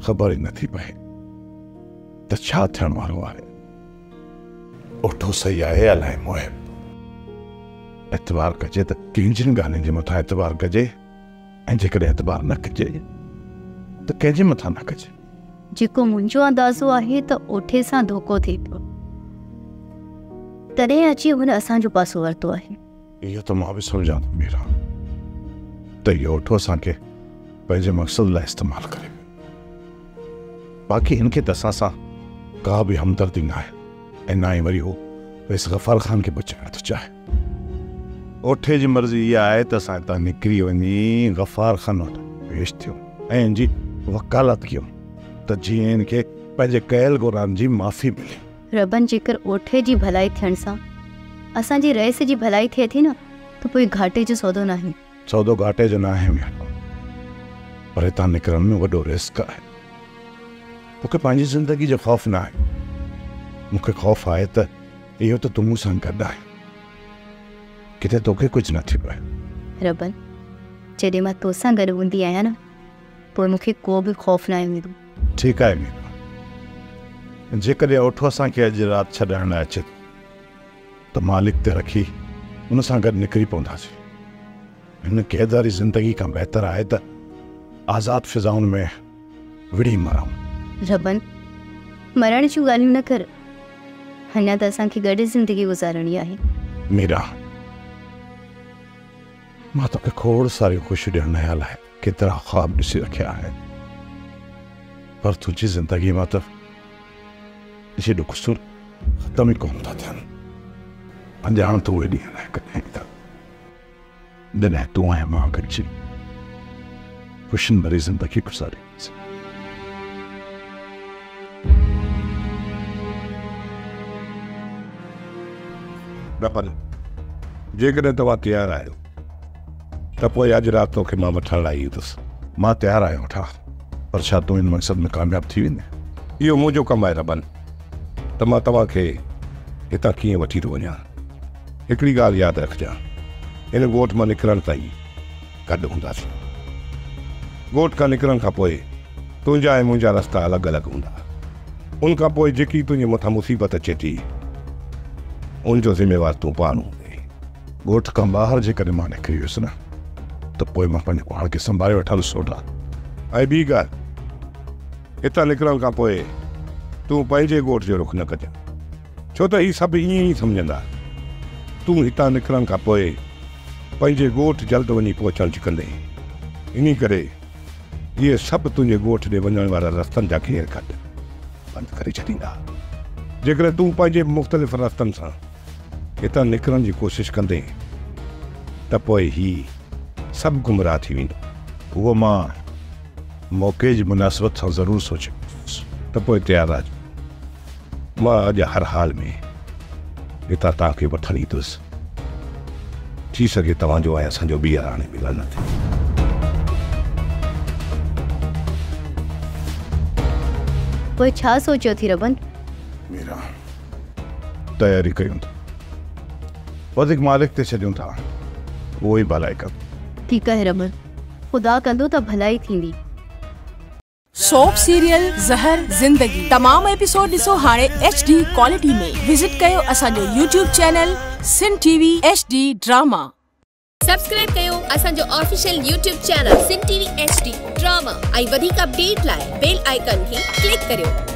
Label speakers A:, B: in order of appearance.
A: ख़बर ही नथी पए त छा थियण वारो आहे। उठो सही आहे अलाए मोहिब, एतबार कजे त कंहिंजिन ॻाल्हियुनि जे मथां एतबार कजे, ऐं जेकॾहिं एतबार न कजे त कंहिंजे मथां न कजे।
B: जेको मुंहिंजो अंदाज़ो आहे त ओठे सां धोखो थिए पियो, तॾहिं अची हुन असांजो पासो वरितो आहे।
A: इहो त मां बि सम्झां थो मीरा, त इहो ओठो असांखे पंहिंजे मक़सद लाइ इस्तेमालु करे पियो। बाक़ी हिनखे त असां सां का बि हमदर्दी न आहे, ऐं ना ई वरी हो वेस गफ़ार ख़ान खे बचाइण थो चाहे। ओठे जी मर्ज़ी इहा आहे त असां हितां निकिरी वञी गफ़ार ख़ान वटि पेश थियूं ऐं हिनजी वकालत कयूं त जीअं हिनखे पंहिंजे कयल गुनाहनि जी माफ़ी मिले।
B: रबन, जेकर ओठे जी भलाई थियण सां असांजी रईस जी भलाई थिए थी न, त पोइ घाटे जो सौदो न आहे।
A: सौदो घाटे जो न आहे मीरा, पर हितां निकिरण में वॾो रिस्क आहे। मूंखे पंहिंजी ज़िंदगी जो ख़ौफ़ न आहे, मूंखे ख़ौफ़ आहे त इहो त तूं मूं सां गॾु आहे, किथे तोखे कुझु न थी पए।
B: रबन, जॾहिं मां तोसां गॾु हूंदी आहियां न, पोइ मूंखे को बि ख़ौफ़ न हूंदो। ठीकु आहे
A: मीरा, जेकॾहिं ओठो असांखे अॼु राति छॾाइण लाइ अचे त मालिक ते रखी हुन सां गॾु निकिरी पवंदासीं। हिन क़ैदारी ज़िंदगी खां बहितर आहे त आज़ादु फिज़ाउनि में विड़ी मरूं।
B: रबन, मरण जूं ॻाल्हियूं न कर, अञा त असांखे गॾु ज़िंदगी गुज़ारणी आहे।
A: मीरा, मां तोखे खोड़ सारी ख़ुशी ॾियण लाइ केतिरा ख़्वाब ॾिसी रखिया आहिनि, पर तुंहिंजी ज़िंदगी मां त इहे ॾुखसूर ख़तम ई कोन था थियनि। अॼाण तूं उहे ॾींहं लाइ कॾहिं त जॾहिं तूं ऐं मां गॾिजी ख़ुशियुनि भरी ज़िंदगी गुज़ारींदासीं। रबन, जेकॾहिं तव्हां तयारु आहियो त पोइ अॼु राति तोखे मां वठण लाइ ईंदुसि। मां तयारु आहियां वठां, पर छा तूं हिन मक़सद में कामयाबु थी वेंदे? इहो मुंहिंजो कमु आहे रबन, त मां तव्हांखे हितां कीअं वठी थो वञा। हिकिड़ी ॻाल्हि यादि रखजांइ, हिन ॻोठ मां निकिरण ताईं गॾु हूंदासीं। ॻोठ खां निकिरण खां पोइ तुंहिंजा ऐं मुंहिंजा रस्ता अलॻि अलॻि हूंदा। उन खां पोइ जेकी तुंहिंजे मथां मुसीबत अचे थी, उनजो ज़िम्मेवार तूं पाण हूंदे। ॻोठ खां ॿाहिरि जेकॾहिं मां निकिरी वियुसि न, त पोइ मां पंहिंजे पाण खे संभाले वठंदुसि सोढा। ऐं ॿी ॻाल्हि, हितां निकिरण खां पोइ तूं पंहिंजे ॻोठ जो रुख न कजांइ, छो त हीअ सभु ईअं ई सम्झंदा तूं हितां निकिरण खां पोइ पंहिंजे ॻोठ जल्द वञी पहुचण जी कंदे। इन करे इहे सभु तुंहिंजे ॻोठ ॾे वञण वारा रस्तनि जा घेर कढ बंदि करे छॾींदा। जेकॾहिं तूं पंहिंजे मुख़्तलिफ़ रस्तनि सां हितां निकिरण जी कोशिशि कंदे त पोइ हीउ सभु गुमराह थी वेंदो। उहो मां मौक़े जी मुनासिबत सां ज़रूरु सोचियोसि, त पोइ तयारु आहे। मां अॼु हर हाल में हितां तव्हांखे वठणु ईंदुसि, थी सघे तव्हांजो ऐं असांजो ॿीहर हाणे मिलणु न थिए।
B: पोइ छा सोचियो थी रबन?
A: मीरा, तयारी कयूं था, वधीक मालिक ते छॾियूं था, उहो ई भलाई कनि।
B: ठीकु आहे रबन, ख़ुदा कंदो त भलाई थींदी।
C: सोप सीरियल ज़हर ज़िंदगी तमाम एपिसोड ॾिसो हाणे HD क्वालिटी में। विजिट कयो असांजो YouTube चैनल सिन TV HD ड्रामा।
D: सब्सक्राइब कयो असांजो ऑफिशियल YouTube चैनल सिन TV HD ड्रामा। ऐं वधीक अपडेट लाइ बेल आइकन खे क्लिक करियो।